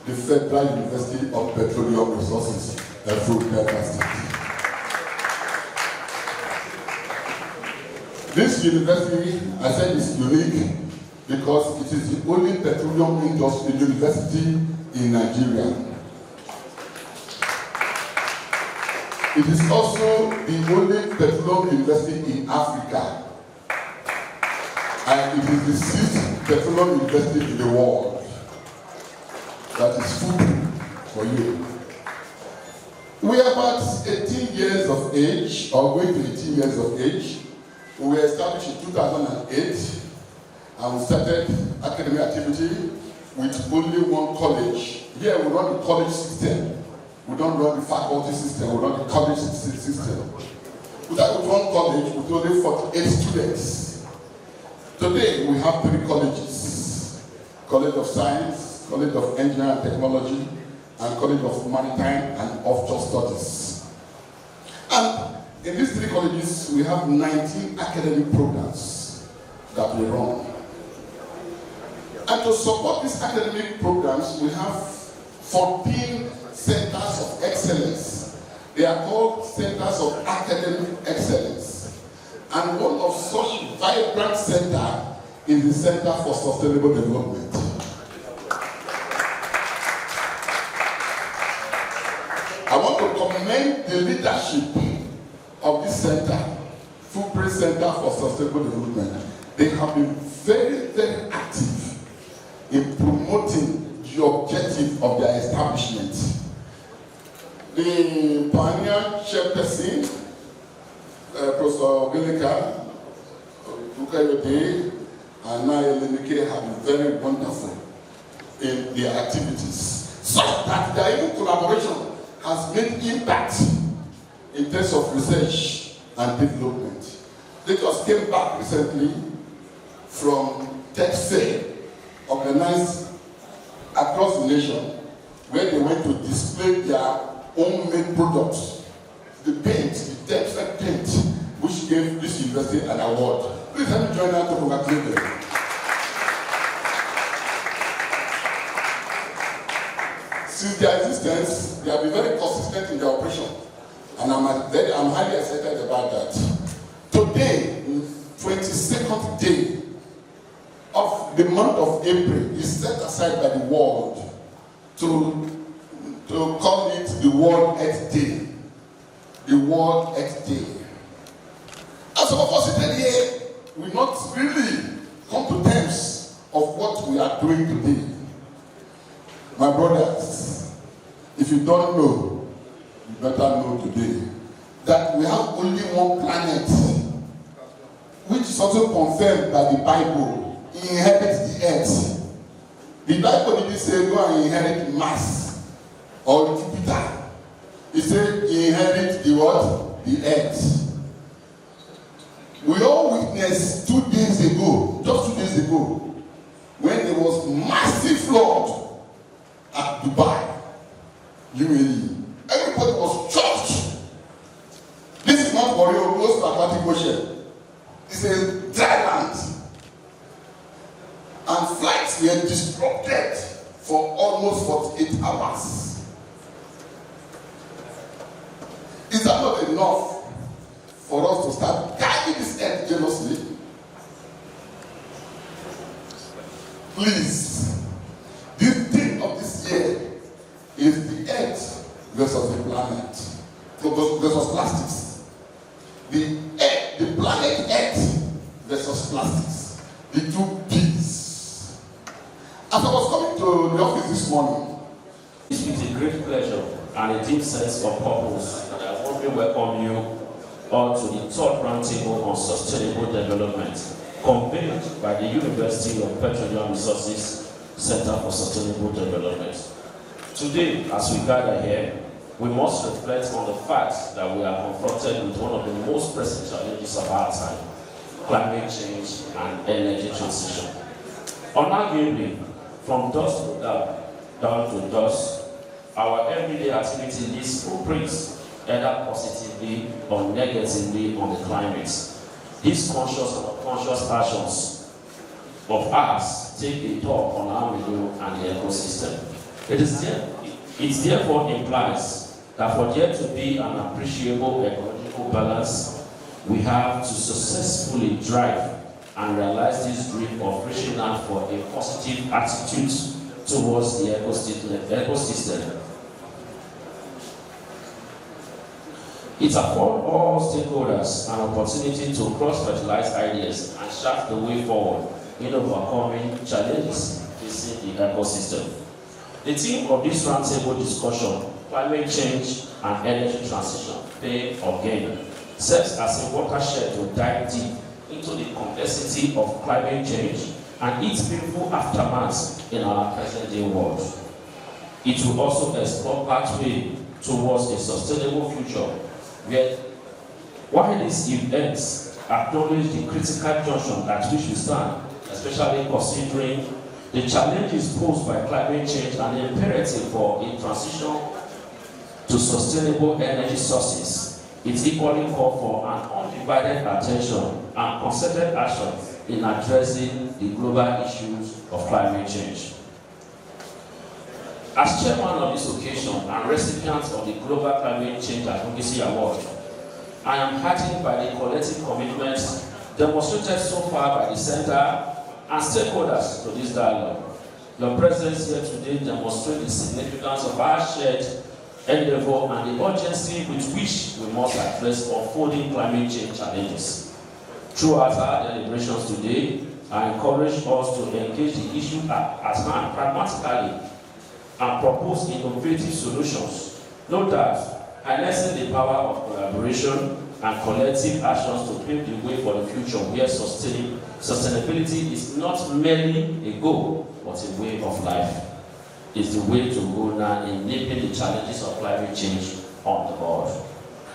the Federal University of Petroleum Resources, FUPRE. This university, I said, is unique because it is the only petroleum industry university in Nigeria. It is also the only petroleum university in Africa. And it is the sixth petroleum university in the world. That is FUPRE for you. We are about 18 years of age, or going to 18 years of age. We were established in 2008, and we started academic activity with only one college. Here we run the college system. We don't run the faculty system, we run the college system. We started with one college with only 48 students. Today we have 3 colleges: College of Science, College of Engineering and Technology, and College of Maritime and Offshore Studies. And in these 3 colleges, we have 19 academic programs that we run. And to support these academic programs, we have 14 centers of excellence. They are called centers of academic excellence. And one of such vibrant centers is the Center for Sustainable Development. I want to commend the leadership of this center, FUPRE Center for Sustainable Development. They have been very, very active in promoting the objective of their establishment. The pioneer chairperson, Professor Gilika, Ukayode, and Naya Lenike have been very wonderful in their activities, such that their even collaboration has made impact in terms of research and development. They just came back recently from Tech Fair, organized across the nation, where they went to display their own made products. The paint, the textile paint, which gave this university an award. Please help me join us to congratulate them. Since their existence, they have been very consistent in their operation. And I'm highly excited about that. Today, 22nd day of the month of April is set aside by the world to call it the World Earth Day. The World Earth Day. As some of us sitting here, we not really come to terms of what we are doing today. My brothers, if you don't know, you better know today that we have only one planet, which is also confirmed by the Bible. He inherits the earth. The Bible didn't say go and inherit Mars or Jupiter. It said he inherits the what? The earth. We all witnessed 2 days ago, just 2 days ago, when there was massive flood at Dubai, UAE. Everybody was shocked. This is not Oreo, close to Atlantic Ocean. It's a dry land. And flights were disrupted for almost 48 hours. Is that not enough for us to start guiding this earth jealously? Please, the theme of this year is the earth versus the planet, versus plastics. The planet Earth versus plastics. The 2 P's. As I was coming to the office this morning, it's with a great pleasure and a deep sense of purpose that I warmly welcome you all to the 3rd Roundtable on Sustainable Development, convened by the University of Petroleum Resources Center for Sustainable Development. Today, as we gather here, we must reflect on the fact that we are confronted with one of the most pressing challenges of our time: climate change and energy transition. Unarguably, from dusk to down to dusk, our everyday activity leaves footprints, either positively or negatively, on the climate. These conscious and unconscious actions of ours take a toll on our milieu and the ecosystem. It therefore implies that for there to be an appreciable ecological balance, we have to successfully drive and realize this dream of reaching out for a positive attitude towards the ecosystem. It affords all stakeholders an opportunity to cross-fertilize ideas and chart the way forward in overcoming challenges facing the ecosystem. The theme of this roundtable discussion, climate change and energy transition, pay or gain, serves as a watershed to dive deep into the complexity of climate change and its painful aftermath in our present-day world. It will also explore pathway towards a sustainable future, where while these events acknowledge the critical junction at which we stand, especially considering the challenges posed by climate change and the imperative for a transition to sustainable energy sources, it equally calls for an undivided attention and concerted action in addressing the global issues of climate change. As chairman of this occasion and recipient of the Global Climate Change Advocacy Award, I am heartened by the collective commitments demonstrated so far by the Center and stakeholders to this dialogue. Your presence here today demonstrates the significance of our shared endeavor and the urgency with which we must address unfolding climate change challenges. Throughout our deliberations today, I encourage us to engage the issue at hand pragmatically and propose innovative solutions. No doubt, harnessing the power of collaboration and collective actions to pave the way for the future where sustainability is not merely a goal, but a way of life. It's the way to go now in nipping the challenges of climate change on the board.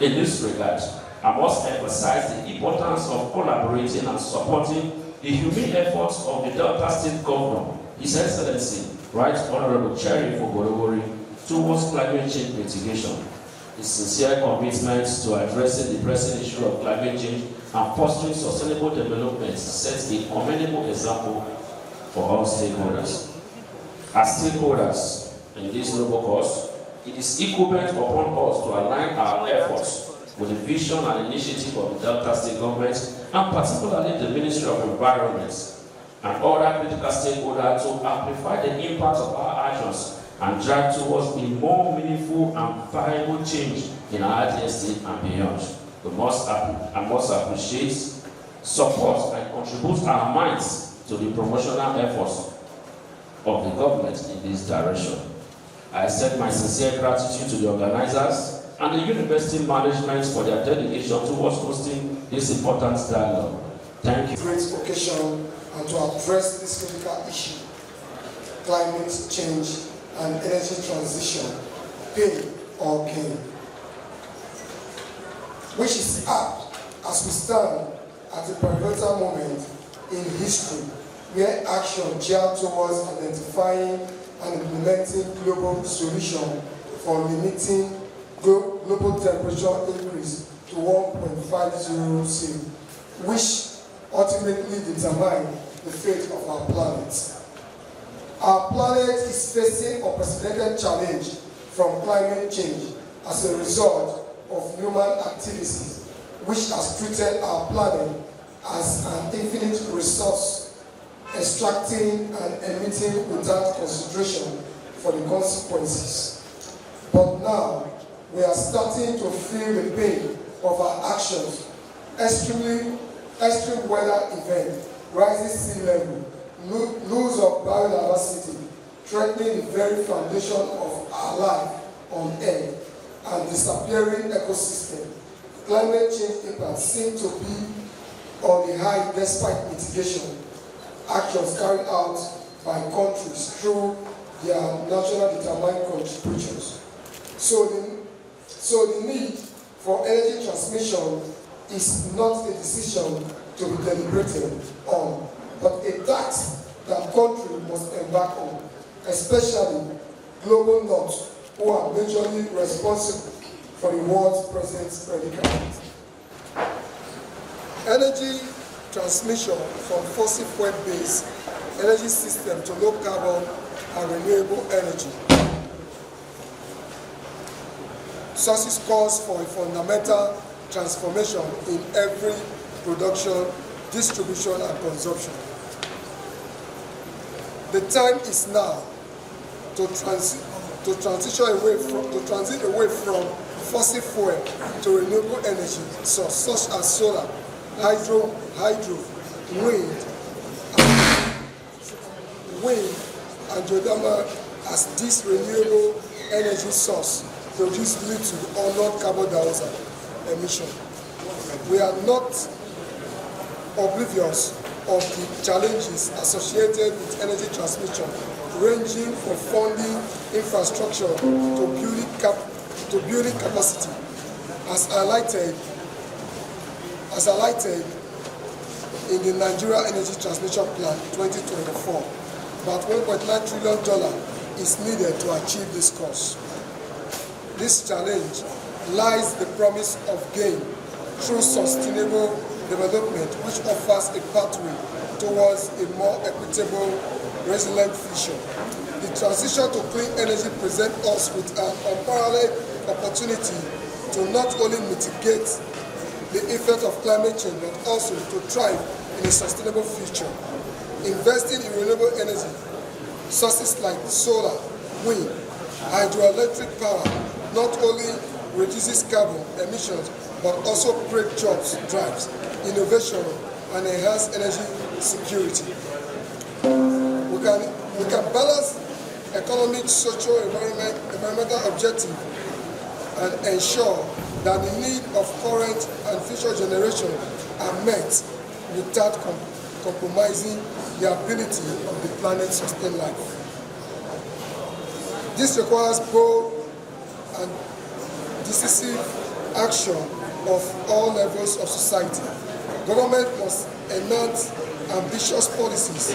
In this regard, I must emphasize the importance of collaborating and supporting the humane efforts of the Delta State Governor, His Excellency, Right Honorable Cherry Fogorowori, towards climate change mitigation. His sincere commitment to addressing the pressing issue of climate change and fostering sustainable development sets a commendable example for all stakeholders. As stakeholders in this noble cause, it is incumbent upon us to align our efforts with the vision and initiative of the Delta State Government, and particularly the Ministry of Environment and other critical stakeholders, to amplify the impact of our actions and drive towards a more meaningful and viable change in our DSC and beyond. We must appreciate, support, and contribute our minds to the promotional efforts of the government in this direction. I extend my sincere gratitude to the organizers and the university management for their dedication towards hosting this important dialogue. Thank you. Great occasion and to address this critical issue, climate change and energy transition, pain or gain, which is apt as we stand at a pivotal moment in history where action geared towards identifying and implementing global solutions for limiting global temperature increase to 1.50 C, which ultimately determine the fate of our planet. Our planet is facing unprecedented challenge from climate change as a result of human activities, which has treated our planet as an infinite resource, extracting and emitting without consideration for the consequences. But now, we are starting to feel the pain of our actions. Extreme weather event, rising sea level, loss of biodiversity, threatening the very foundation of our life on Earth, and disappearing ecosystem. Climate change impacts seem to be on the high despite mitigation actions carried out by countries through their national determined contributions. So the need for energy transmission is not a decision to be deliberated on, but a task that country must embark on, especially global north, who are majorly responsible for the world's present predicament. Energy transmission from fossil fuel-based energy system to low carbon and renewable energy. Sources calls for a fundamental transformation in every production, distribution, and consumption. The time is now to transit away from fossil fuel to renewable energy sources such as solar, hydro, wind, and geothermal, as this renewable energy source produce little or not carbon dioxide emission. We are not oblivious of the challenges associated with energy transmission, ranging from funding infrastructure to building capacity, as highlighted in the Nigeria Energy Transmission Plan 2024. About $1.9 trillion is needed to achieve this course. This challenge lies the promise of gain through sustainable development, which offers a pathway towards a more equitable, resilient future. The transition to clean energy presents us with an unparalleled opportunity to not only mitigate the effect of climate change, but also to thrive in a sustainable future. Investing in renewable energy sources like solar, wind, hydroelectric power not only reduces carbon emissions, but also create jobs, drives innovation, and enhance energy security. We can balance economic, social, environmental objectives and ensure that the needs of current and future generations are met without compromising the ability of the planet to sustain life. This requires bold and decisive action of all levels of society. Government must enact ambitious policies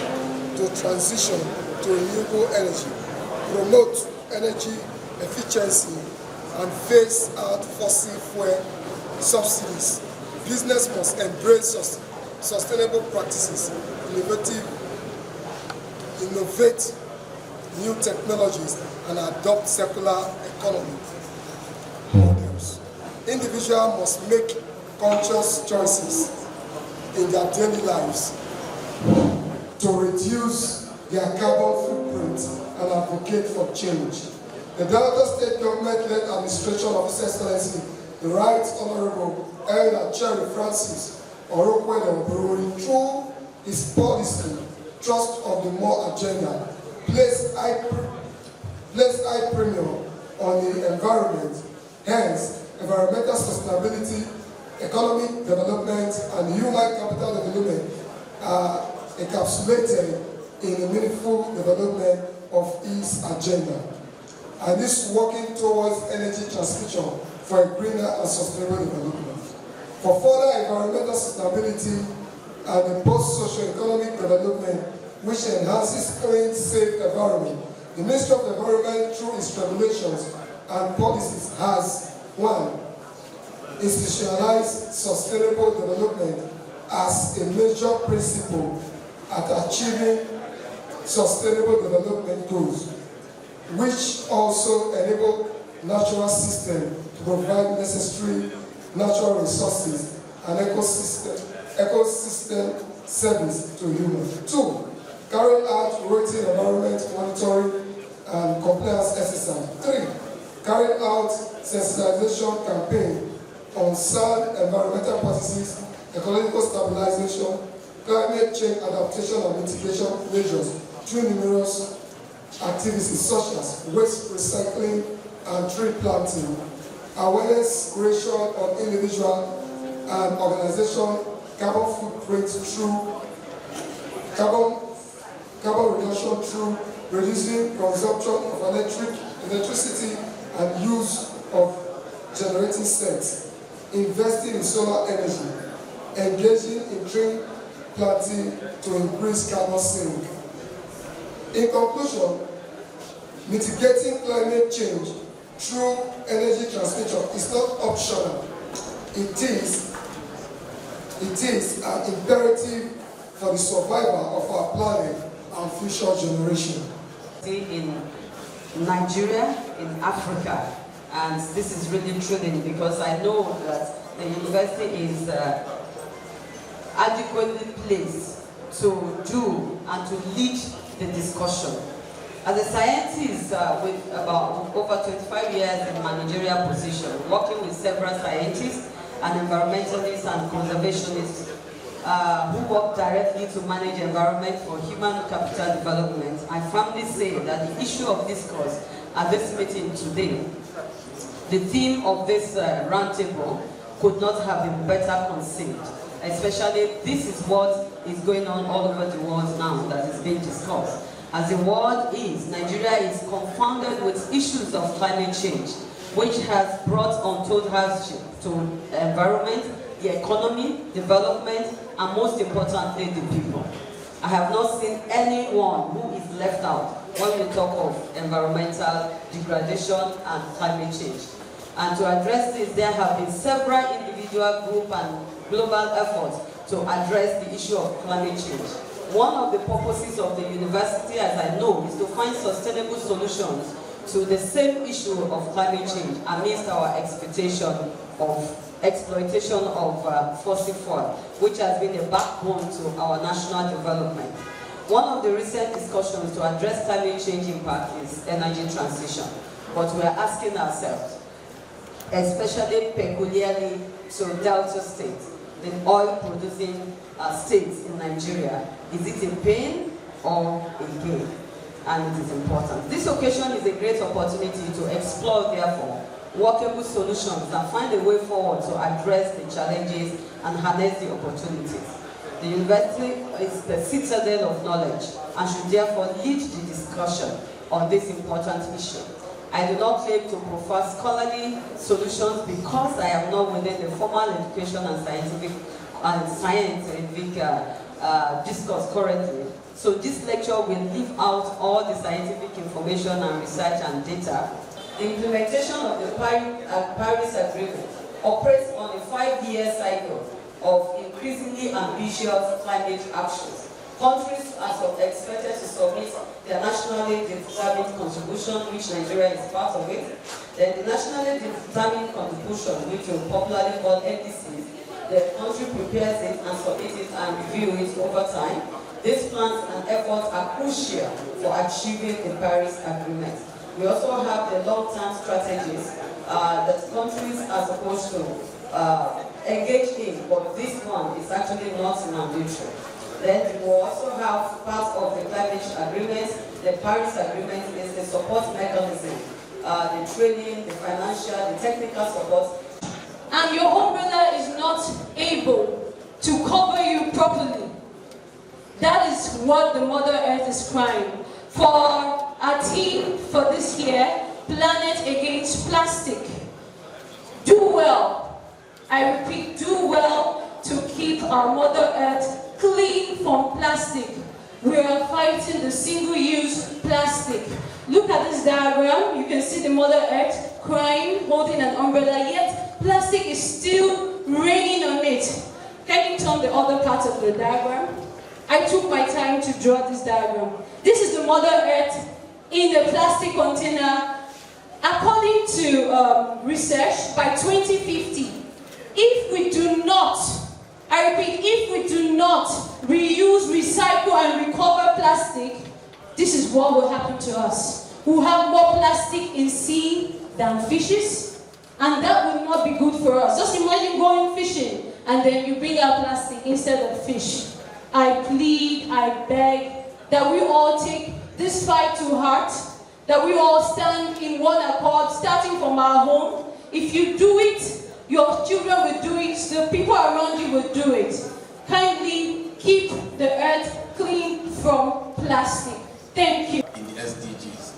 to transition to renewable energy, promote energy efficiency, and phase out fossil fuel subsidies. Business must embrace sustainable practices, innovate new technologies, and adopt circular economy models. Individuals must make conscious choices in their daily lives to reduce their carbon footprint and advocate for change. The Delta State Government-led Administration of His Excellency, the Right Honorable Elder Cherry Francis Orokwede, through his policy, Trust of the More agenda, placed high premium on the environment. Hence, environmental sustainability, economic development, and human capital development are encapsulated in the meaningful development of his agenda. And this working towards energy transmission for a greener and sustainable development. For further environmental sustainability and the post-socio-economic development which enhances clean, safe environment, the Ministry of the Environment, through its regulations and policies, has 1. Institutionalized sustainable development as a major principle at achieving sustainable development goals, which also enable natural system to provide necessary natural resources and ecosystem service to humans. 2. Carrying out routine environment monitoring and compliance exercise. 3. Carrying out sensitization campaign on sound environmental practices, ecological stabilization, climate change adaptation and mitigation measures through numerous activities such as waste recycling and tree planting, awareness creation on individual and organization carbon footprint through carbon reduction through reducing consumption of electricity and use of generating sets, investing in solar energy, engaging in tree planting to increase carbon sink. In conclusion, mitigating climate change through energy transmission is not optional. It is an imperative for the survival of our planet and future generations. In Nigeria, in Africa, and this is really thrilling because I know that the university is adequately placed to do and to lead the discussion. As a scientist with about over 25 years in managerial position, working with several scientists and environmentalists and conservationists who work directly to manage environment for human capital development, I firmly say that the issue of discourse at this meeting today, the theme of this roundtable, could not have been better conceived. Especially, this is what is going on all over the world now that is being discussed. As the world is, Nigeria is confounded with issues of climate change, which has brought untold hardship to the environment, the economy, development, and most importantly, the people. I have not seen anyone who is left out when we talk of environmental degradation and climate change. And to address this, there have been several individual group and global efforts to address the issue of climate change. One of the purposes of the university, as I know, is to find sustainable solutions to the same issue of climate change amidst our exploitation of fossil fuel, which has been a backbone to our national development. One of the recent discussions to address climate change impact is energy transition. But we are asking ourselves, especially peculiarly to Delta State, the oil-producing states in Nigeria, is it a pain or a gain? And it is important. This occasion is a great opportunity to explore, therefore, workable solutions and find a way forward to address the challenges and harness the opportunities. The university is the citadel of knowledge and should therefore lead the discussion on this important issue. I do not claim to prefer scholarly solutions because I am not within the formal education and scientific discourse currently. So this lecture will leave out all the scientific information and research and data. The implementation of the Paris Agreement operates on a 5-year cycle of increasingly ambitious climate actions. Countries are expected to submit their nationally determined contribution, which Nigeria is part of it. Then the nationally determined contribution, which we popularly call NDCs, the country prepares it and submits it and reviews it over time. These plans and efforts are crucial for achieving the Paris Agreement. We also have the long-term strategies that countries are supposed to engage in, but this one is actually not mandatory. Then we will also have part of the climate agreement. The Paris Agreement is the support mechanism, the training, the financial, the technical support. And your umbrella is not able to cover you properly. That is what the Mother Earth is crying. For our theme for this year, Planet Against Plastic. Do well. I repeat, do well to keep our Mother Earth clean from plastic. We are fighting the single-use plastic. Look at this diagram. You can see the Mother Earth crying, holding an umbrella, yet plastic is still raining on it. Can you turn the other part of the diagram? I took my time to draw this diagram. This is the Mother Earth in the plastic container. According to research, by 2050, if we do not, I repeat, if we do not reuse, recycle, and recover plastic, this is what will happen to us. We'll have more plastic in sea than fishes, and that will not be good for us. Just imagine going fishing, and then you bring out plastic instead of fish. I plead, I beg, that we all take this fight to heart, that we all stand in one accord, starting from our home. If you do it, your children will do it, the people around you will do it. Kindly keep the earth clean from plastic. Thank you. In the SDGs,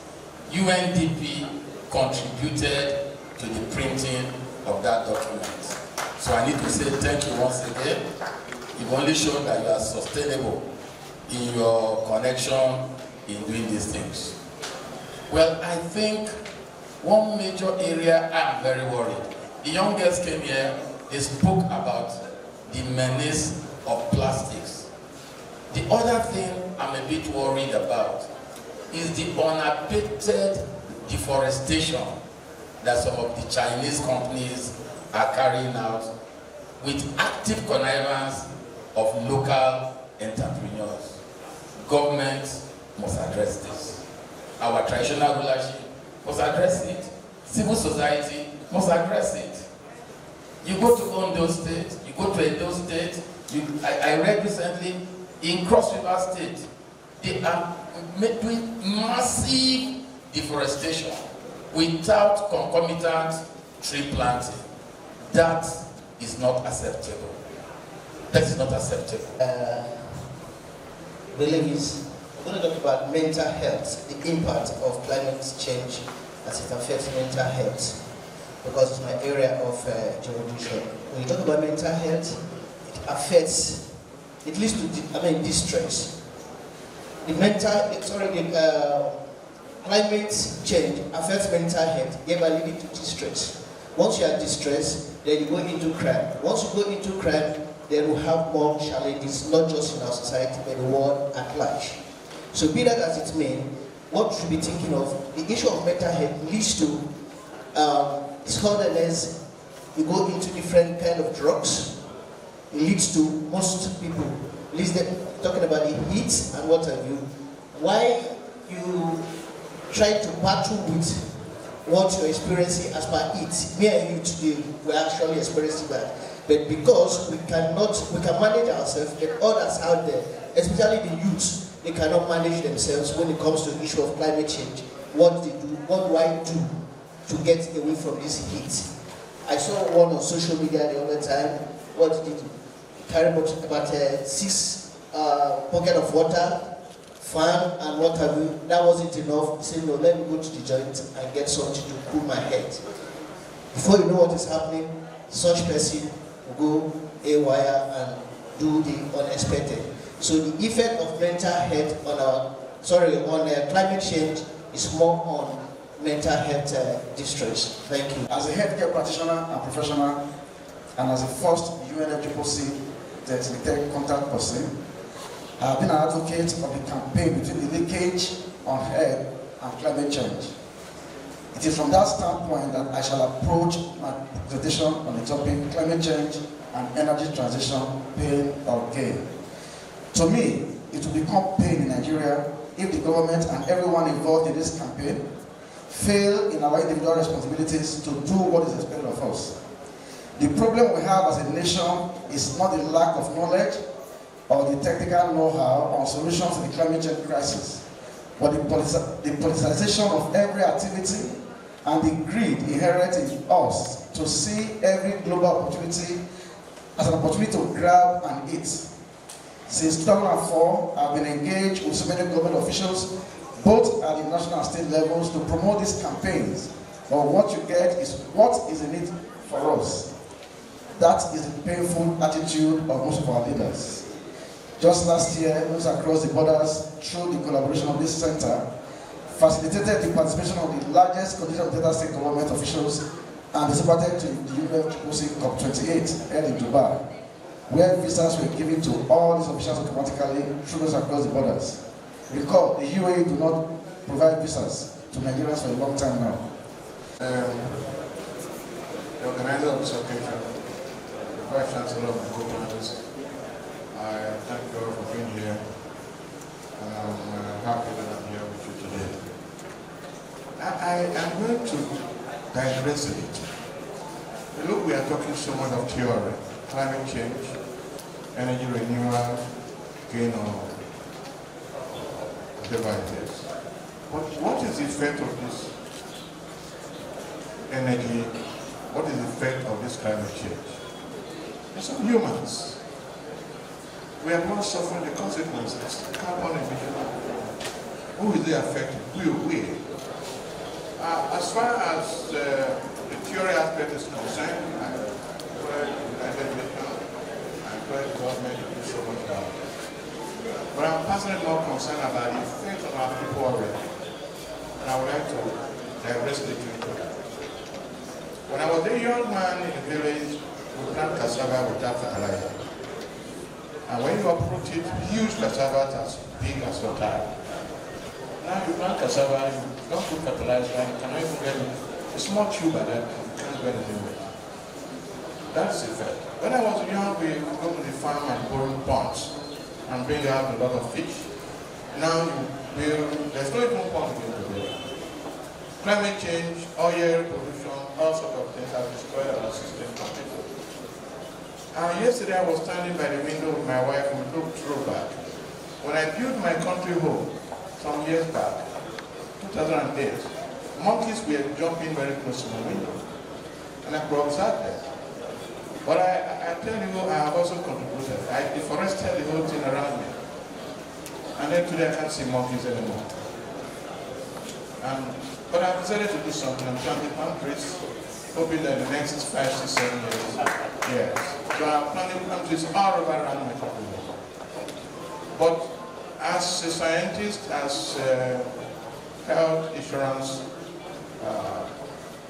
UNDP contributed to the printing of that document. So I need to say thank you once again. You've only shown that you are sustainable in your connection in doing these things. Well, I think one major area I'm very worried. The young girls came here, they spoke about the menace of plastics. The other thing I'm a bit worried about is the unabated deforestation that some of the Chinese companies are carrying out with active connivance of local entrepreneurs. Government must address this. Our traditional rulership must address it. Civil society must address it. You go to Ondo State, you go to Edo State, I read recently in Cross River State, they are doing massive deforestation without concomitant tree planting. That is not acceptable. That is not acceptable. We're going to talk about mental health, the impact of climate change as it affects mental health, because it's my area of jurisdiction. When you talk about mental health, it affects, it leads to distress. Climate change affects mental health, thereby leading to distress. Once you are distressed, then you go into crime. Once you go into crime, then we have more challenges, not just in our society, but the world at large. So be that as it may, what we should be thinking of, the issue of mental health leads to disorderliness. You go into different kind of drugs. It leads to most people, at least talking about the heat and what have you. Why you try to battle with what you're experiencing as per it? Me and you today, we're actually experiencing that. But because we can manage ourselves, and others out there, especially the youths, they cannot manage themselves when it comes to the issue of climate change. What they do, what do I do to get away from this heat? I saw one on social media the other time. What did he do? Carry about 6 buckets of water, fan, and what have you. That wasn't enough. He said, no, let me go to the joint and get something to cool my head. Before you know what is happening, such person will go haywire and do the unexpected. So the effect of mental health on climate change is more on mental health distress. Thank you. As a healthcare practitioner and professional, and as a first UNFUPRE designated contact person, I have been an advocate of the campaign between the linkage on health and climate change. It is from that standpoint that I shall approach my presentation on the topic climate change and energy transition, pain or gain. To me, it will become pain in Nigeria if the government and everyone involved in this campaign fail in our individual responsibilities to do what is expected of us. The problem we have as a nation is not the lack of knowledge or the technical know-how on solutions to the climate change crisis, but the politicization of every activity and the greed inherent in us to see every global opportunity as an opportunity to grab and eat. Since 2004, I've been engaged with so many government officials, both at the national and state levels, to promote these campaigns. But what you get is what is in it for us. That is the painful attitude of most of our leaders. Just last year, those across the borders, through the collaboration of this center, facilitated the participation of the largest contingent of Delta State government officials and they supported to the UNFUPRE COP28 held in Dubai, where visas were given to all these officials automatically through those across the borders. Recall, the UAE do not provide visas to Nigerians for a long time now. The organizer of this occasion, the Vice Chancellor of the co-planners, I thank you all for being here, and I'm happy that I'm here with you today. I am going to digress a bit. Look, we are talking so much of theory, climate change, energy renewal, gain or whatever it is. But what is the effect of this energy? What is the effect of this climate change? It's on humans. We are not suffering the consequences. Carbon emission. Who is it affecting? We. As far as the theory aspect is concerned, I encourage the government to do so much now. But I'm personally more concerned about the effect on our people already. And I would like to digress a little into that. When I was a young man in the village, we planted cassava without fertilizer. And when you uproot it, huge cassava as big as your tire. Now you plant cassava, you don't put fertilizer, you cannot even get it. A small tube at that, you can't go anywhere. That's the fact. When I was young, we would go to the farm and borrow ponds and bring out a lot of fish. Now there's no even pond to build. Climate change, oil pollution, all sorts of things have destroyed our system completely. Yesterday I was standing by the window with my wife and we looked through back. When I built my country home some years back, 2008, monkeys were jumping very close to my window. And I could observe them. But I tell you, I have also contributed. I deforested the whole thing around me. And then today I can't see monkeys anymore. But I've decided to do something. I'm planting palm trees, hoping that in the next 5, 6, 7 years, yes. So I'm planting palm trees all around my country. But as a scientist, as health insurance,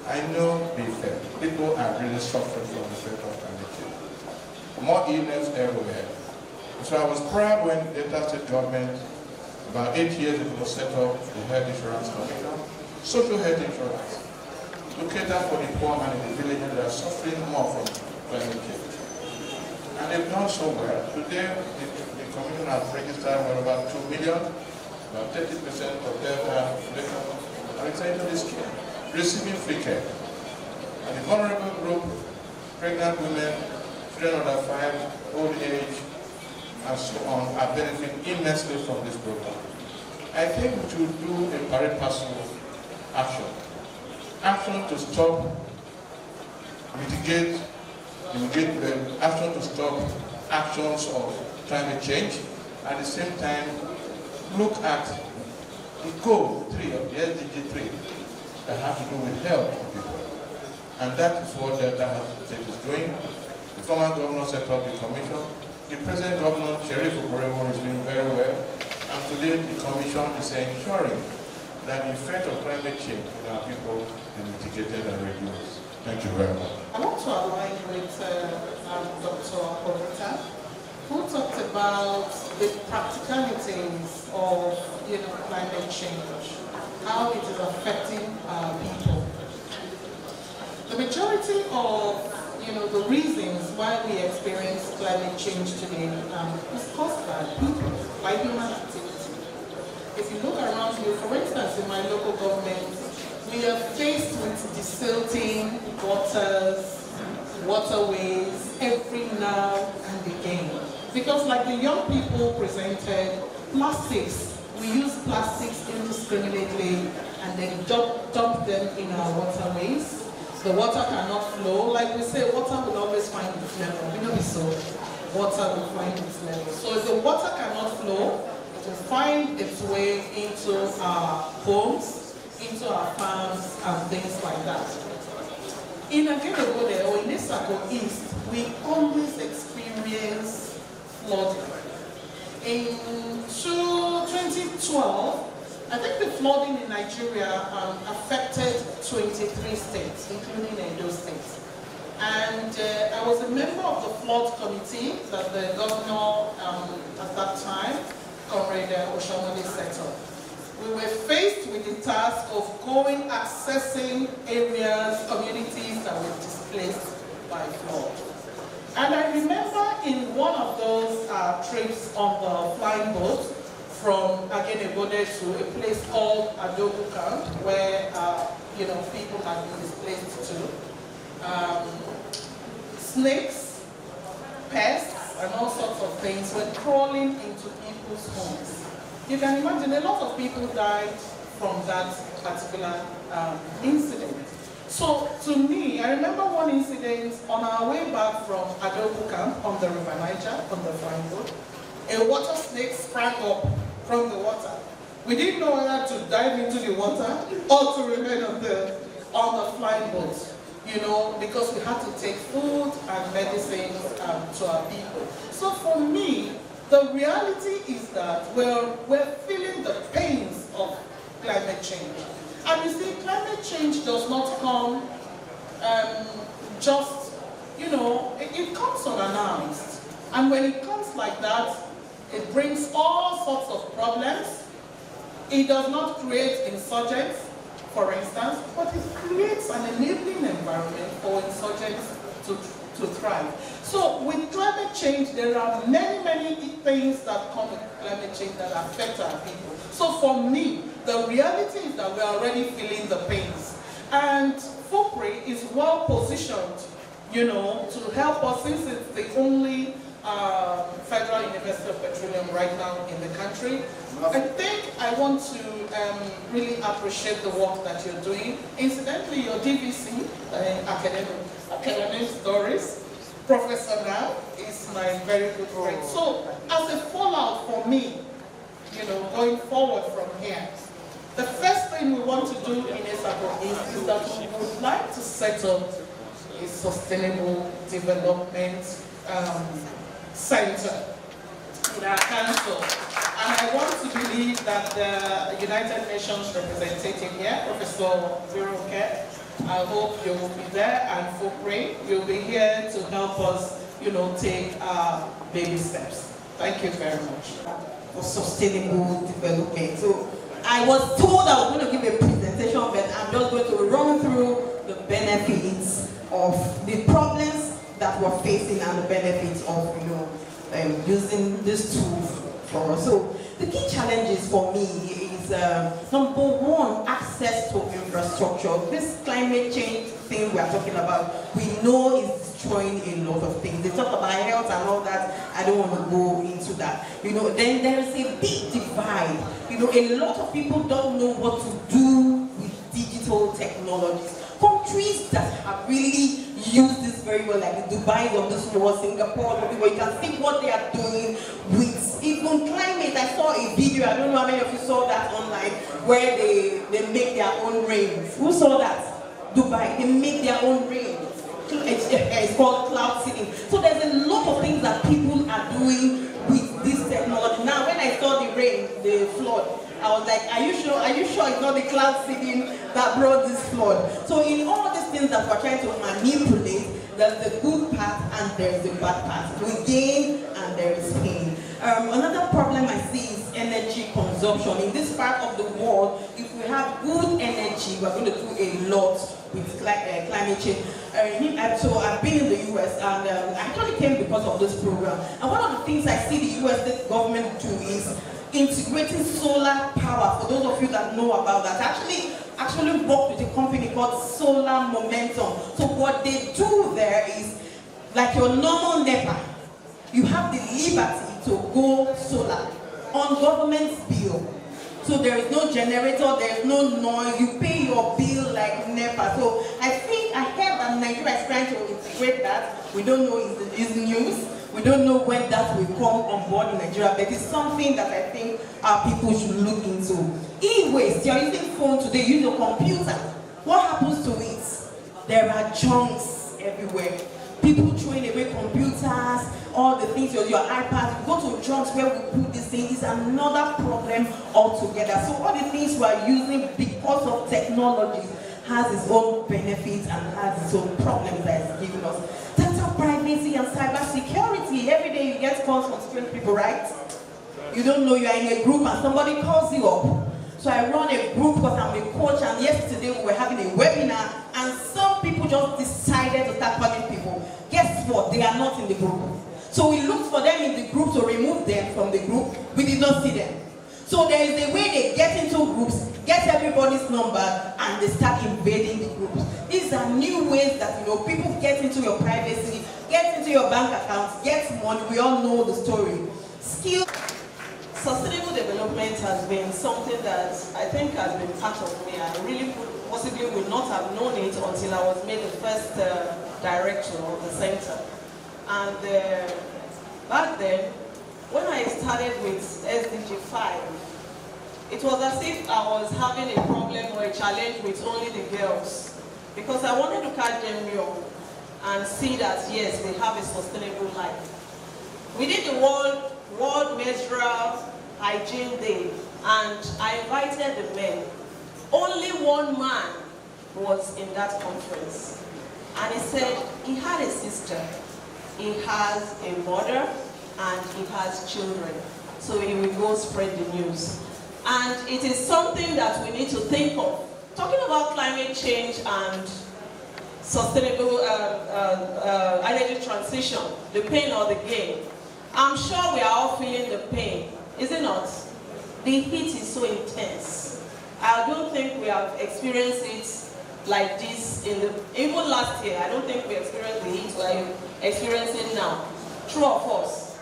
I know the effect. People are really suffering from the effect of climate change. More illness everywhere. So I was proud when the Delta State government, about 8 years ago, set up the Health Insurance Commission, social health insurance, to cater for the poor man in the villages that are suffering more from climate change. And they've done so well. Today, the commission has registered for about 2 million, about 30% of Delta are entitled to this care, receiving free care. And the vulnerable group, pregnant women, children under 5, old age, and so on, are benefiting immensely from this program. I think we should do a pari passu action. Action to stop, mitigate, action to stop actions of climate change, at the same time look at the goal 3 of the SDG 3 that have to do with health of people. And that is what Delta State is doing. The former governor set up the commission. The present governor, FUPRE, is doing very well. And today the commission is ensuring that the effect of climate change on our people is mitigated and reduced. Thank you very much. I want to align with Dr. Horita, who talked about the practicalities of climate change, how it is affecting our people. The majority of the reasons why we experience climate change today is caused by people, by human activity. If you look around you, for instance, in my local government, we are faced with desilting waters, waterways every now and again. Because like the young people presented, plastics, we use plastics indiscriminately and then dump them in our waterways. The water cannot flow. Like we say, water will always find its level. We know this, so water will find its level. So if the water cannot flow, it will find its way into our homes, into our farms, and things like that. In Agenebode or in Isako East, we always experience flooding. In 2012, I think the flooding in Nigeria affected 23 states, including Edo State. And I was a member of the flood committee that the governor at that time, Comrade Oshamode, set up. We were faced with the task of accessing areas, communities that were displaced by flood. And I remember in one of those trips on the flying boat, from Agenebode to a place called Adogu Camp, where people have been displaced to. Snakes, pests, and all sorts of things were crawling into people's homes. You can imagine a lot of people died from that particular incident. So to me, I remember one incident on our way back from Adogu Camp on the River Niger, on the flying boat. A water snake sprang up from the water. We didn't know whether to dive into the water or to remain on the flying boat, because we had to take food and medicines to our people. So for me, the reality is that we're feeling the pains of climate change. And you see, climate change does not come it comes unannounced. And when it comes like that, it brings all sorts of problems. It does not create insurgents, for instance, but it creates an enabling environment for insurgents to thrive. So with climate change, there are many, many things that come with climate change that affect our people. So for me, the reality is that we are already feeling the pains. And FUPRE is well positioned, you know, to help us, since it's the only Federal University of Petroleum right now in the country. I think I want to really appreciate the work that you're doing. Incidentally, your DVC, academic stories, Professor now is my very good friend. So as a fallout for me, you know, going forward from here, the first thing we want to do in ESAPO is that we would like to set up a sustainable development center in our council. And I want to believe that the United Nations representative here, Professor Viroke, I hope you will be there, and FUPRE, you'll be here to help us, you know, take baby steps. Thank you very much. For sustainable development. So I was told I was going to give a presentation, but I'm just going to run through the benefits of the problems that we're facing and the benefits of, you know, using this tool for us. So the key challenges for me is number one, access to infrastructure. This climate change thing we are talking about, we know is destroying a lot of things. They talk about health and all that. I don't want to go into that. You know, then there is a big divide. You know, a lot of people don't know what to do with digital technologies. Countries that have really used this very well, like the Dubai of this world, Singapore, where you can see what they are doing with even climate. I saw a video, I don't know how many of you saw that online, where they make their own rains. Who saw that? Dubai, they make their own rains. It's called cloud seeding. So there's a lot of things that people are doing with this technology. Now, when I saw the rain, the flood, I was like, are you sure? Are you sure it's not the cloud seeding that brought this flood? So in all these things that we're trying to manipulate, there's the good part and there's the bad part. We gain and there is pain. Another problem I see is energy consumption. In this part of the world, if we have good energy, we're going to do a lot with climate change. So I've been in the US and I actually came because of this program. And one of the things I see the US government do is integrating solar power. For those of you that know about that, actually worked with a company called Solar Momentum. So what they do there is, like your normal NEPA, you have the liberty to go solar on government's bill. So there is no generator, there is no noise, you pay your bill like NEPA. So I think I heard that Nigeria is trying to integrate that. We don't know is news. We don't know when that will come on board in Nigeria, but it's something that I think our people should look into. E-waste, you're using phone today, use your computer. What happens to it? There are junks everywhere. People throwing away computers, all the things, your iPad, go to junks where we put these things, is another problem altogether. So all the things we are using because of technology has its own benefits and has its own problems that it's giving us. Data privacy and cyber security. Every day you get calls from strange people, right? You don't know you are in a group and somebody calls you up. So I run a group because I'm a coach, and yesterday we were having a webinar and some people just decided to start calling people. Guess what? They are not in the group. So we looked for them in the group to remove them from the group. We did not see them. So there is a way they get into groups, get everybody's number, and they start invading the groups. These are new ways that, you know, people get into your privacy, get into your bank accounts, get money. We all know the story. Sustainable development has been something that I think has been part of me. I really possibly would not have known it until I was made the first director of the center. And back then, when I started with SDG 5, it was as if I was having a problem or a challenge with only the girls. Because I wanted to catch them young and see that, yes, they have a sustainable life. We did the World Menstrual Hygiene Day, and I invited the men. Only one man was in that conference. And he said he had a sister, he has a mother, and he has children. So he will go spread the news. And it is something that we need to think of. Talking about climate change and sustainable energy transition, the pain or the gain, I'm sure we are all feeling the pain, is it not? The heat is so intense. I don't think we have experienced it like this even last year. I don't think we experienced the heat we're experiencing now. True or false?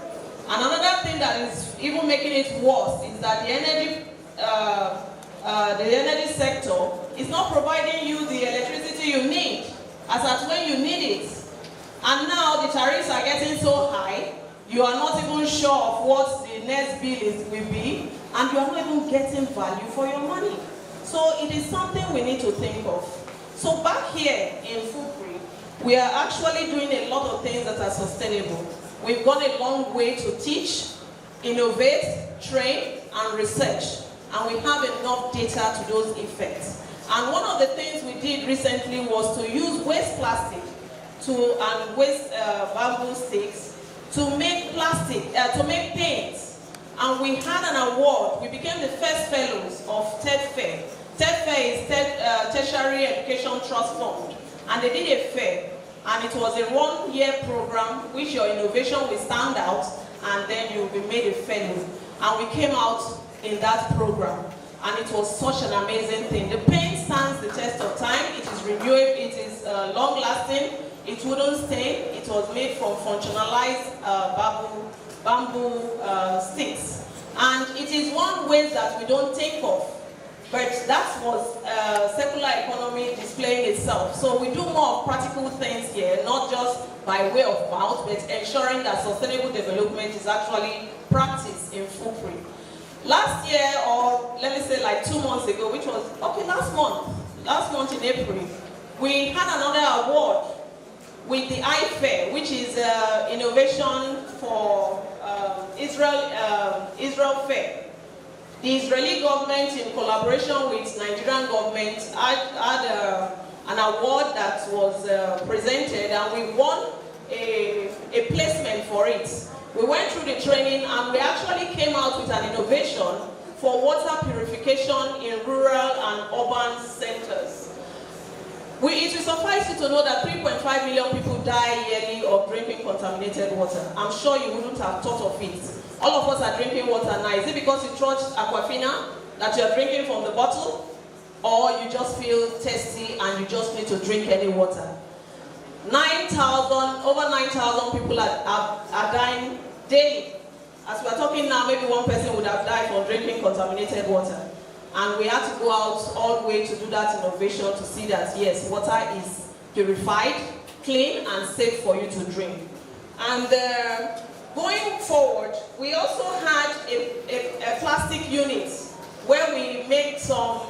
And another thing that is even making it worse is that the energy sector is not providing you the electricity you need as at when you need it. And now the tariffs are getting so high, you are not even sure of what the next bill will be, and you are not even getting value for your money. So it is something we need to think of. So back here in FUPRE, we are actually doing a lot of things that are sustainable. We've gone a long way to teach, innovate, train, and research. And we have enough data to those effects. And one of the things we did recently was to use waste plastic and waste bamboo sticks to make to make paints. And we had an award. We became the first fellows of TED-FAIR. TED-FAIR is Tertiary Education Trust Fund. And they did a fair. And it was a 1-year program which your innovation will stand out, and then you'll be made a fellow. And we came out in that program, and it was such an amazing thing. The paint stands the test of time. It is renewable, it is long-lasting, it wouldn't stain. It was made from functionalized bamboo sticks. And it is one way that we don't think of, but that was circular economy displaying itself. So we do more practical things here, not just by way of mouth, but ensuring that sustainable development is actually practiced in FUPRE. Last year, or let me say like 2 months ago, which was, okay, last month in April, we had another award with the IFAIR, which is Innovation for Israel Fair. The Israeli government, in collaboration with Nigerian government, had an award that was presented, and we won a placement for it. We went through the training, and we actually came out with an innovation for water purification in rural and urban centers. It will suffice you to know that 3.5 million people die yearly of drinking contaminated water. I'm sure you wouldn't have thought of it. All of us are drinking water now. Is it because you trust Aquafina that you're drinking from the bottle? Or you just feel thirsty and you just need to drink any water? Over 9,000 people are dying daily. As we're talking now, maybe one person would have died from drinking contaminated water. And we had to go out all the way to do that innovation to see that, yes, water is purified, clean, and safe for you to drink. And going forward, we also had a plastic unit where we made some,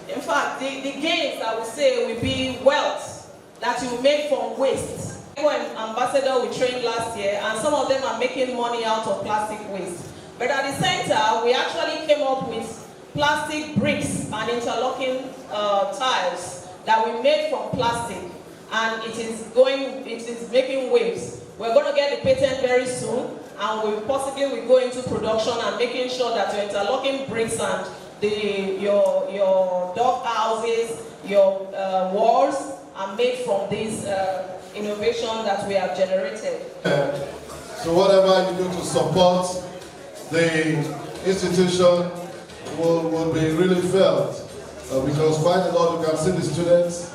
in fact, the gains, I would say, will be wealth that you make from waste. Ambassador we trained last year, and some of them are making money out of plastic waste. But at the center, we actually came up with plastic bricks and interlocking tiles that we made from plastic, and it is making waves. We're going to get the patent very soon, and we possibly will go into production and making sure that your interlocking bricks and your dog houses, your walls are made from this innovation that we have generated. So whatever you do to support the institution will be really felt, because quite a lot, you can see the students,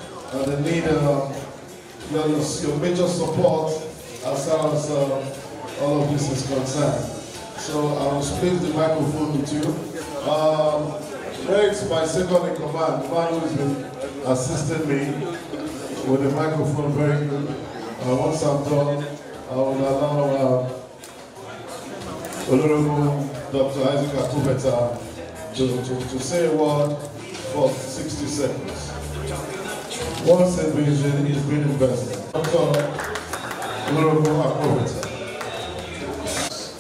they need your major support as far as all of this is concerned. So I will split the microphone with you. It's my second in command, the man who has been assisting me with the microphone very good. Once I'm done, I will allow Honorable Dr. Isaac Akubeta to say a word for 60 seconds. Once a vision is being invested. Dr. Honorable Akubeta.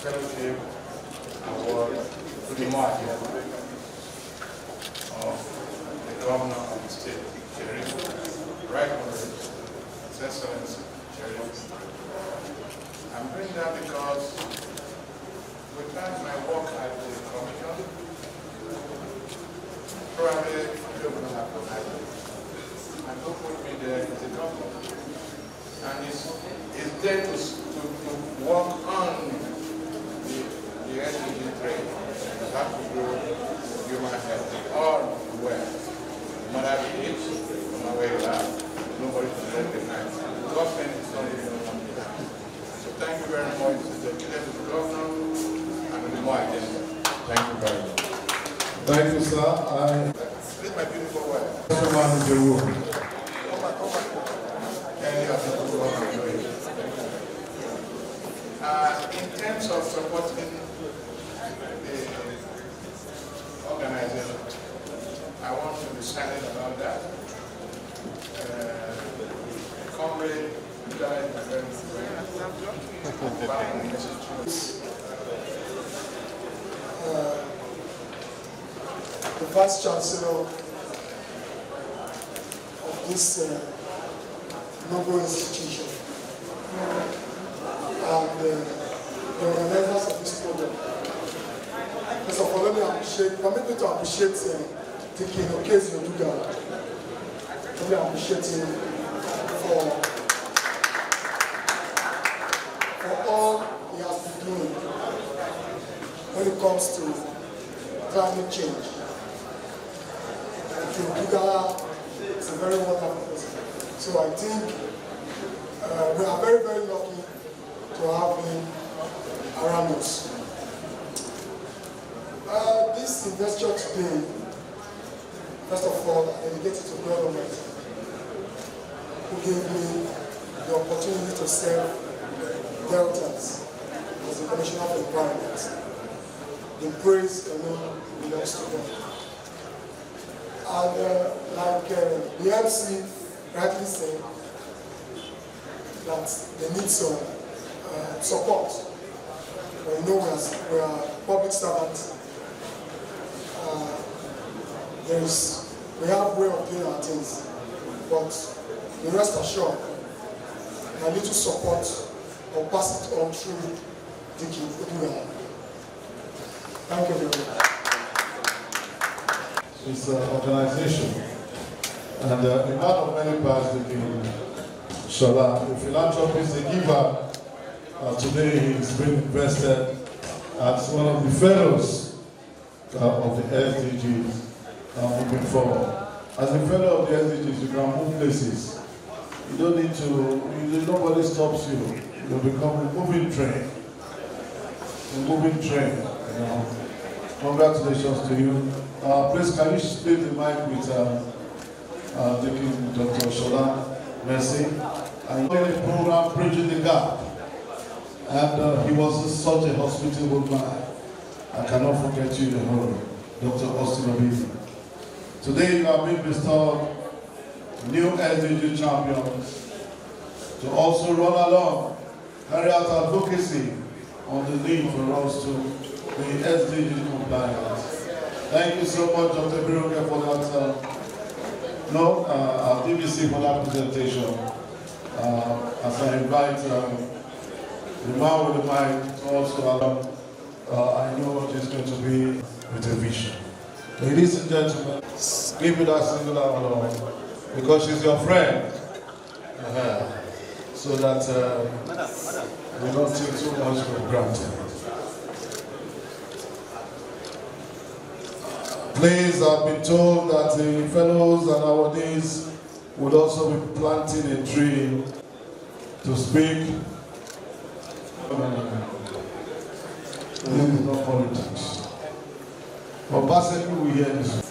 Fellowship award to the market of the governor of the state, Right Honorable His Excellency Sheriff. I'm doing that because with my work at the commission, probably you will have recognized it. And who put me there is the government. And it's there to work on the SDG trade. You have to do human health all where. No matter the age, no matter where you are, nobody should recognize. The government is not even on the line. So thank you very much to the governor and the more agenda. Thank you very much. Thank you, sir. This is my beautiful wife. Everyone in the room. In terms of supporting the organization, I want to be silent about that. Comrade, that is my very good the Vice Chancellor of this noble institution and the organizers of this program. First of all, permit me to appreciate Dickie Okezi Oduga. Let me appreciate him for all he has been doing when it comes to climate change. Oduga is a very wonderful person. So I think we are very, very lucky to have him around us. This investor today, first of all, I dedicate it to God Almighty, who gave me the opportunity to serve Deltas as the Commissioner for Environment. The praise alone belongs to God. And like the MC rightly said, that they need some support. We know we are public servants. We have a way of doing our things, but be rest assured, my little support, I'll pass it on through Dickie Oduga. Thank you very much. It's an organization, and in one of many parts, Dickie Shola, the philanthropist, the giver, today he's been invested as one of the fellows of the SDGs moving forward. As a fellow of the SDGs, you can move places. You don't need to, nobody stops you. You become a moving train. A moving train, you know. Congratulations to you. Please, can you split the mic with Dr. Shola Mercy? And the program Bridging the Gap. And he was such a hospitable man. I cannot forget you in a hurry, Dr. Austin Obibi. Today you have been bestowed new SDG champions to also run along, carry out advocacy on the need for us to be SDG compliant. Thank you so much, Dr. Biroke, for that. DBC for that presentation. As I invite the man with the mic to also I know what is going to be with a vision. Ladies and gentlemen, give me that single honor because she's your friend. So that we don't take too much for granted. Please, I've been told that the fellows and awardees would also be planting a tree to speak. This is not politics. But basically we hear this.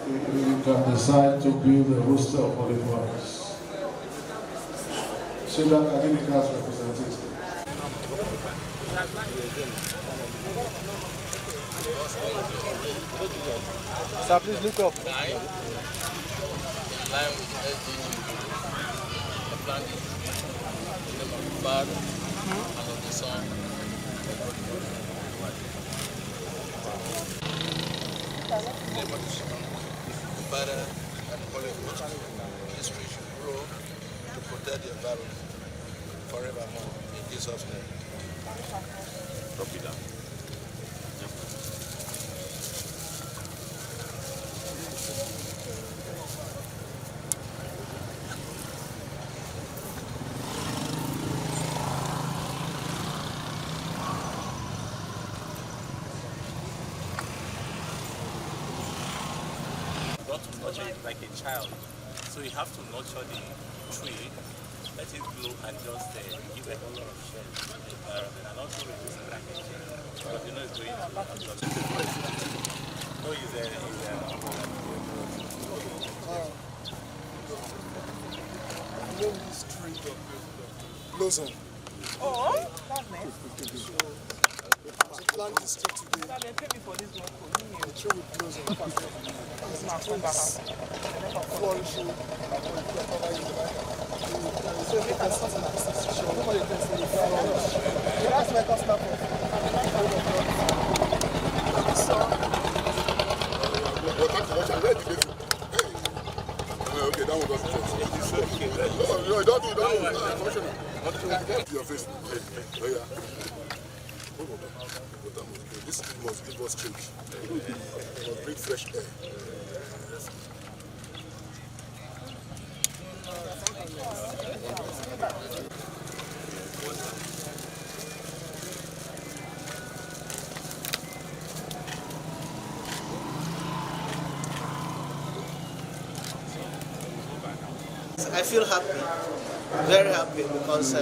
You can decide to build a roster of Holy Boys. Sheila Adinika's representative. Sir, please look up. In line with SDG, the plan is in the name of the Father and of the Son. In the name of the Son, the Father and the Holy Ghost. History should grow to protect the environment forevermore. In Jesus' name. Drop it down. Got to nurture it like a child. So you have to nurture the tree, let it grow and just give a whole lot of shade to the environment and also reduce climate change. Because you know it's going to absorb. No, This tree blossom. Oh, that's nice. So plant this tree today. They pay me for this one. The tree will blossom. As the tree is flourishing, so if you can start an institution, nobody can say it flourish. That's my customer. Okay, that one doesn't change. No, don't do that. Your face. Oh, yeah. This must change. It must bring fresh air. I feel happy, very happy, because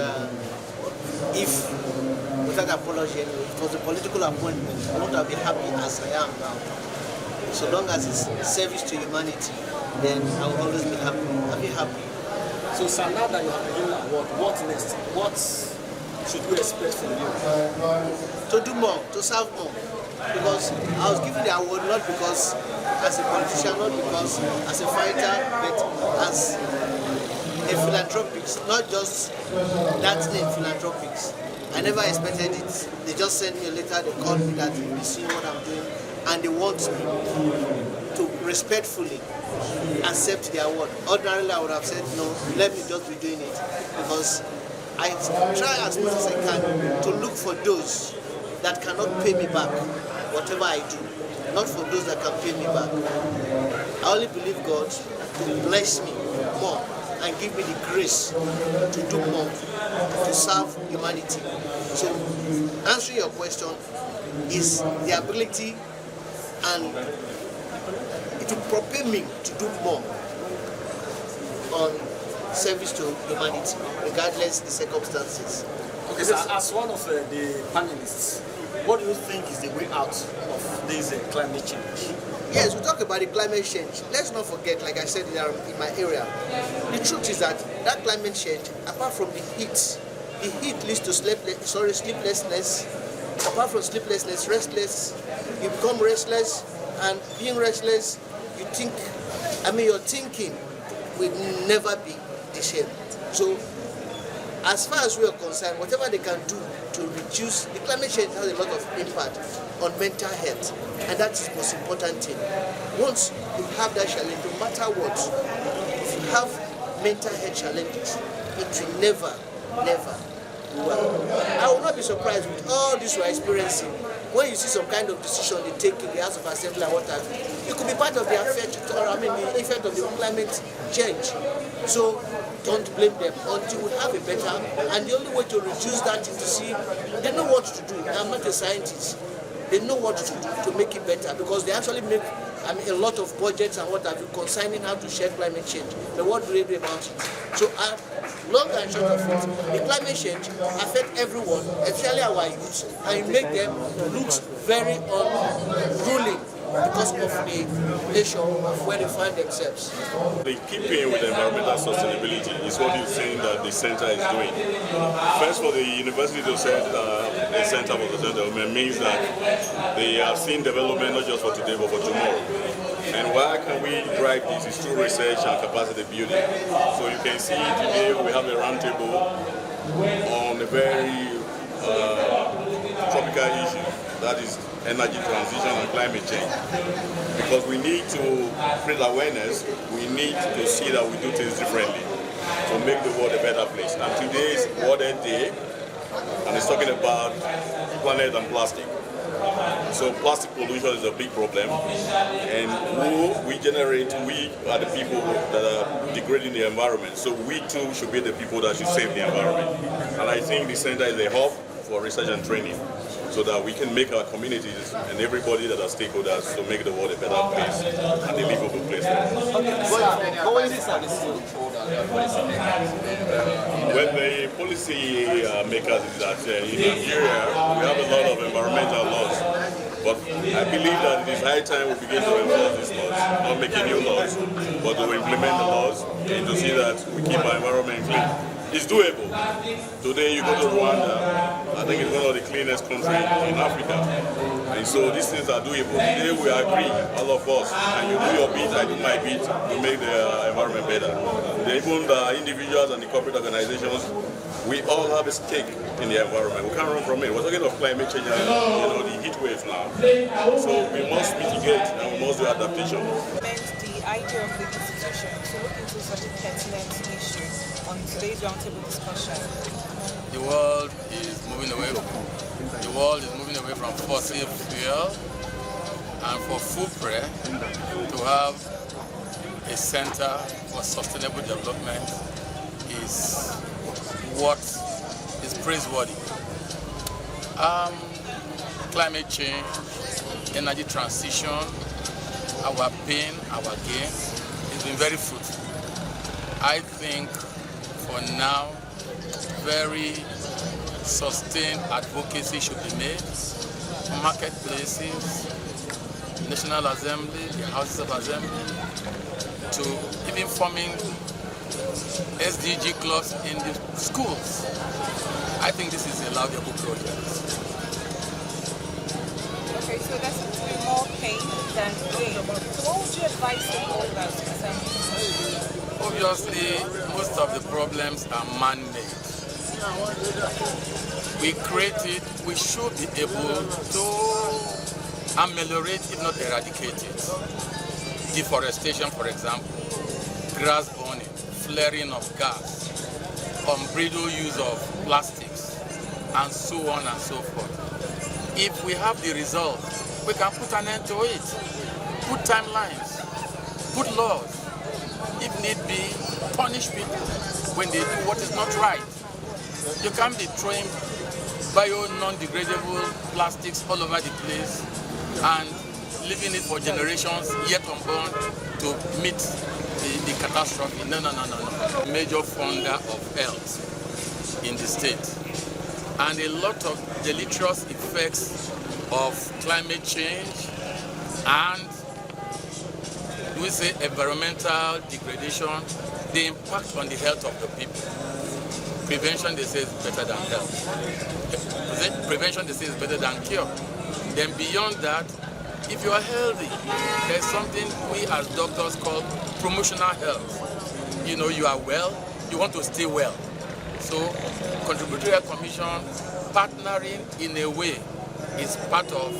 if, without apology, if it was a political appointment, I would have been happy as I am now. So long as it's service to humanity, then I will always be happy. I'll be happy. So, sir, now that you have been given an award, what next? What should we expect from you? To do more, to serve more. Because I was given the award not because as a politician, not because as a fighter, but as a philanthropist, not just that name, philanthropist. I never expected it. They just sent me a letter, they called me that they see what I'm doing, and they want me to respectfully accept the award. Ordinarily, I would have said, no, let me just be doing it, because I try as much as I can to look for those that cannot pay me back, whatever I do, not for those that can pay me back. I only believe God to bless me more and give me the grace to do more, to serve humanity. So, answering your question is the ability, and it will propel me to do more on service to humanity, regardless the circumstances. Okay, so as one of the panelists, what do you think is the way out of this climate change? Yes, we talk about the climate change. Let's not forget, like I said in my area, the truth is that climate change, apart from the heat leads to sleeplessness. Apart from sleeplessness, restless. You become restless, and being restless, your thinking will never be the same. So, as far as we are concerned, whatever they can do to reduce, the climate change has a lot of impact on mental health, and that is the most important thing. Once you have that challenge, no matter what, if you have mental health challenges, it will never well. I will not be surprised with all this we are experiencing. When you see some kind of decision they take in the House of Assembly and what have you, it could be part of the effect of the climate change. So don't blame them until we have a better, and the only way to reduce that is to see, they know what to do. I'm not a scientist. They know what to do to make it better, because they actually make a lot of budgets and what have you concerning how to share climate change. But what do they do about it? So long and short of it, the climate change affects everyone, especially our youth, and it makes them look very unruly because of the nature of where they find themselves. The keeping with environmental sustainability is what you're saying that the center is doing. First, for the university to set a center for sustainable development means that they are seeing development not just for today but for tomorrow. And why can we drive this? Is through research and capacity building. So you can see today we have a roundtable on a very tropical issue, that is energy transition and climate change. Because we need to create awareness, we need to see that we do things differently to make the world a better place. And today is World Earth Day, and it's talking about planet and plastic. So plastic pollution is a big problem, and we generate, we are the people that are degrading the environment. So we too should be the people that should save the environment. And I think the center is a hub for research and training, so that we can make our communities and everybody that are stakeholders to make the world a better place and a livable place. Well, the policy makers is that in Nigeria we have a lot of environmental laws, but I believe that it is high time we begin to enforce these laws, not making new laws, but to implement the laws and to see that we keep our environment clean. It's doable. Today you go to Rwanda, I think it's one of the cleanest countries in Africa. And so these things are doable. Today we agree, all of us, and you do your bit, I do my bit to make the environment better. Even the individuals and the corporate organizations, we all have a stake in the environment. We can't run from it. We're talking of climate change and the heat waves now. So we must mitigate and we must do adaptation. The idea of the institution to look into such a pertinent issue on today's roundtable discussion. The world is moving away. The world is moving away from fossil fuel, and for FUPRE to have a center for sustainable development is what is praiseworthy. Climate change, energy transition, our pain, our gain, has been very fruitful. I think for now, very sustained advocacy should be made. Marketplaces, National Assembly, the Houses of Assembly, to even forming SDG clubs in the schools. I think this is a laudable project. Okay, so there seems to be more pain than gain. So what would you advise stakeholders concerning this? Obviously, most of the problems are man-made. We create it, we should be able to ameliorate, if not eradicate it. Deforestation, for example, grass burning, flaring of gas, unbridled use of plastics, and so on and so forth. If we have the result, we can put an end to it. Put timelines, put laws. If need be, punish people when they do what is not right. You can't be throwing non-degradable plastics all over the place and leaving it for generations yet unborn to meet the catastrophe. No. Major funder of health in the state. And a lot of deleterious effects of climate change and we say environmental degradation, the impact on the health of the people. Prevention, they say, is better than health. Prevention, they say, is better than cure. Then beyond that, if you are healthy, there's something we as doctors call promotional health. You know, you are well, you want to stay well. So, contributory commission, partnering in a way, is part of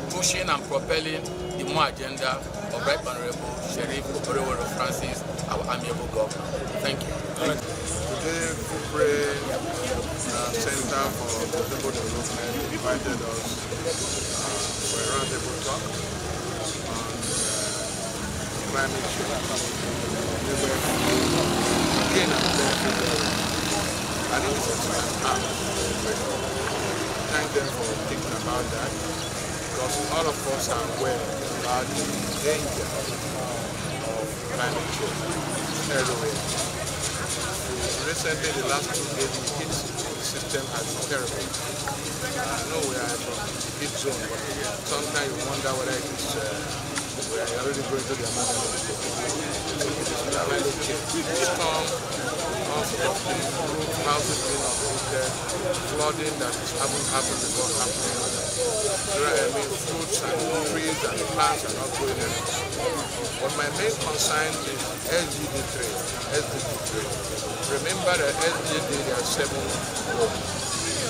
pushing and propelling the more agenda of Right Honorable Sheriff FUPRE Francis, our amiable governor. Thank you. Today, FUPRE Center for Sustainable Development invited us for a roundtable talk on climate change. Again, I think it's a thank them for thinking about that, because all of us are aware about the danger of climate change everywhere. Recently, the last 2 days, we hit system has been terrible. I know we are from the heat zone, but sometimes you wonder whether it is we are already going to the emergency. Storm, unfortunately, houses being uprooted, flooding that haven't happened before happening. Fruits and trees and plants are not growing anymore. But my main concern is SDG trade. Remember that SDG there are 7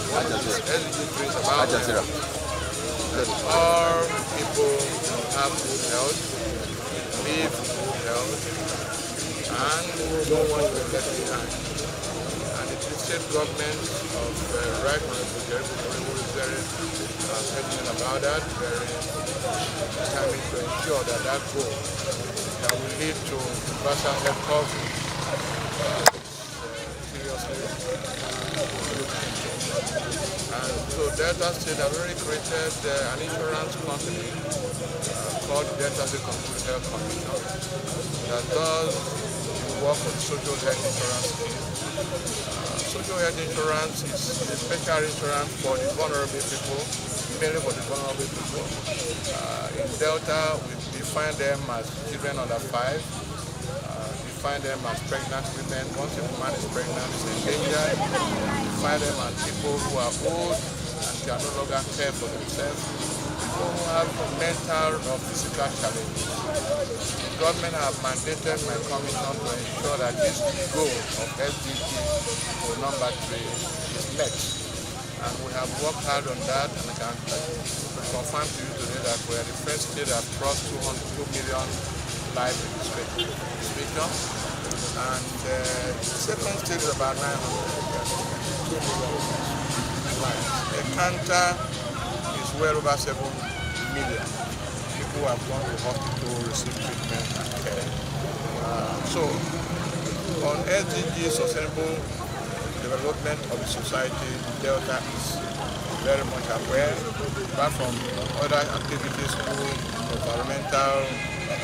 One is SDG trade about that all people have good health, live good health, and no one will be left behind. And the state government of Right Honorable Jeremy is very passionate about that, very determined to ensure that that goal that will lead to universal health coverage seriously looked into. And so Delta State have already created an insurance company called Delta State Community Health Commission that does work on social health insurance scheme. Social health insurance is a special insurance for the vulnerable people, mainly for the vulnerable people. In Delta, we define them as children under 5, define them as pregnant women. Once a woman is pregnant, is endangered, define them as people who are old and can no longer care for themselves, people who have mental or physical challenges. The government have mandated my commission to ensure that this goal of SDG for number 3 is met. And we have worked hard on that, and I can confirm to you today that we are the first state that crossed 2 million live registration. And the second state is about 900, 2 million lives. The counter is well over 7 million. People have gone to hospital, receive treatment and care. So, on SDG, sustainable development of the society, Delta is very much aware, apart from other activities, environmental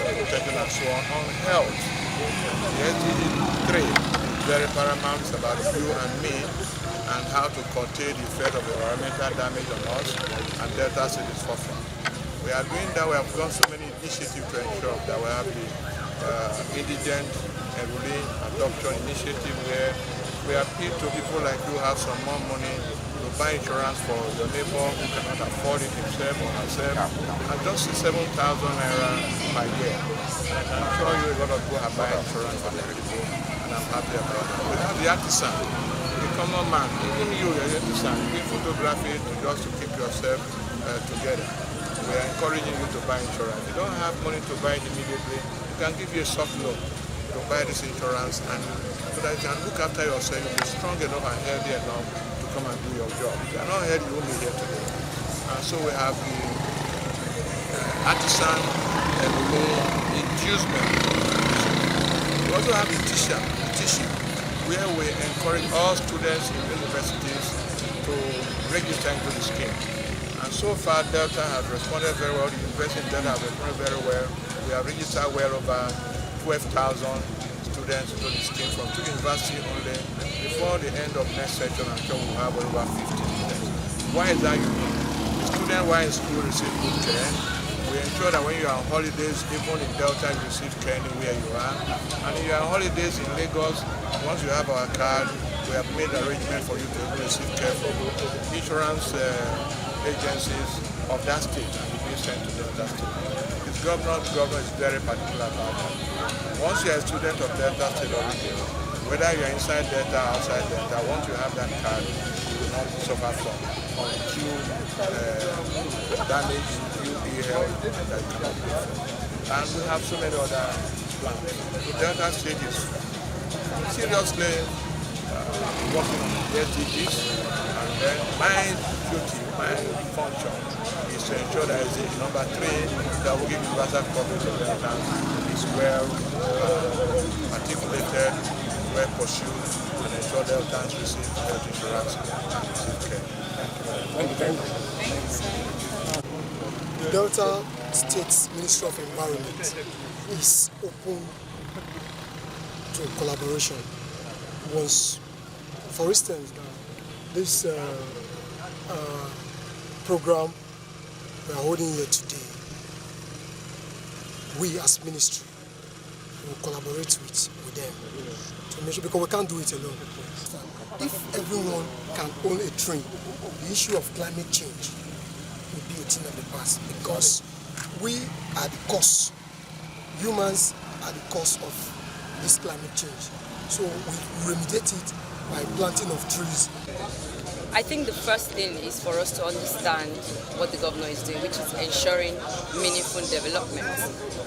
protection and so on health. The SDG 3 is very paramount. It's about you and me and how to curtail the effect of environmental damage on us, and Delta State is forefront. We are doing that. We have done so many initiatives to ensure that we have the indigent enrolling adoption initiative where we appeal to people like you have some more money to buy insurance for your neighbor who cannot afford it himself or herself, and just 7,000 naira per year. And I can assure you a lot of people have buying insurance for their people, and I'm happy about it. We have the artisan, the common man, even you, the artisan, doing photography to keep yourself together. We are encouraging you to buy insurance. If you don't have money to buy it immediately, we can give you a soft loan to buy this insurance, and so that you can look after yourself, you'll be strong enough and healthy enough to come and do your job. If you are not healthy, you won't be here today. And so we have the artisan and the inducement. We also have the teaching, where we encourage all students in universities to register into the scheme. And so far, Delta has responded very well. The University of Delta has responded very well. We have registered well over 12,000 students into the scheme from 2 universities only. Before the end of next session, I'm sure we'll have over 50 students. Why is that unique? The students while in school receive good care. We ensure that when you are on holidays, even in Delta, you receive care anywhere you are. And if you are on holidays in Lagos, once you have our card, we have made arrangements for you to receive care from insurance agencies of that state and will be sent to Delta State. The governor is very particular about that. Once you are a student of Delta State already, whether you are inside Delta or outside Delta, once you have that card, you will not suffer from undue damage, undue ill health that you cannot pay for. And we have so many other plans. So Delta State is seriously working on the SDGs, and then my duty, my function is to ensure that number 3, that we give universal coverage of Delta is well articulated, well pursued, and ensure Deltans receive health insurance and receive care. Thank you very much. The Delta State Ministry of Environment is open to collaboration. For instance, this program we are holding here today, we as ministry will collaborate with them to make sure, because we can't do it alone. If everyone can own a tree, the issue of climate change will be a thing of the past, because we are the cause. Humans are the cause of this climate change. So we remediate it by planting of trees. I think the first thing is for us to understand what the governor is doing, which is ensuring meaningful development.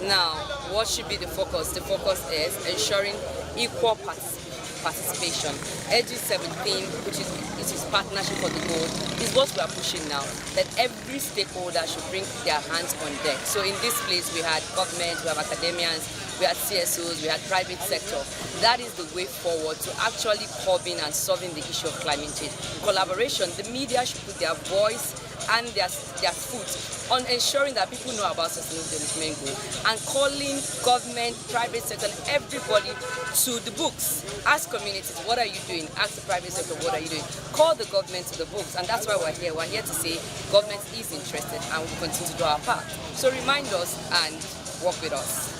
Now, what should be the focus? The focus is ensuring equal participation. SDG 17, which is partnership for the goal, is what we are pushing now, that every stakeholder should bring their hands on deck. So in this place, we had government, we have academians, we had CSOs, we had private sector. That is the way forward to actually curbing and solving the issue of climate change. Collaboration, the media should put their voice and their foot on ensuring that people know about sustainable development goal and calling government, private sector, everybody to the books. Ask communities, what are you doing? Ask the private sector, what are you doing? Call the government to the books, and that's why we're here. We're here to say government is interested and will continue to do our part. So remind us and work with us.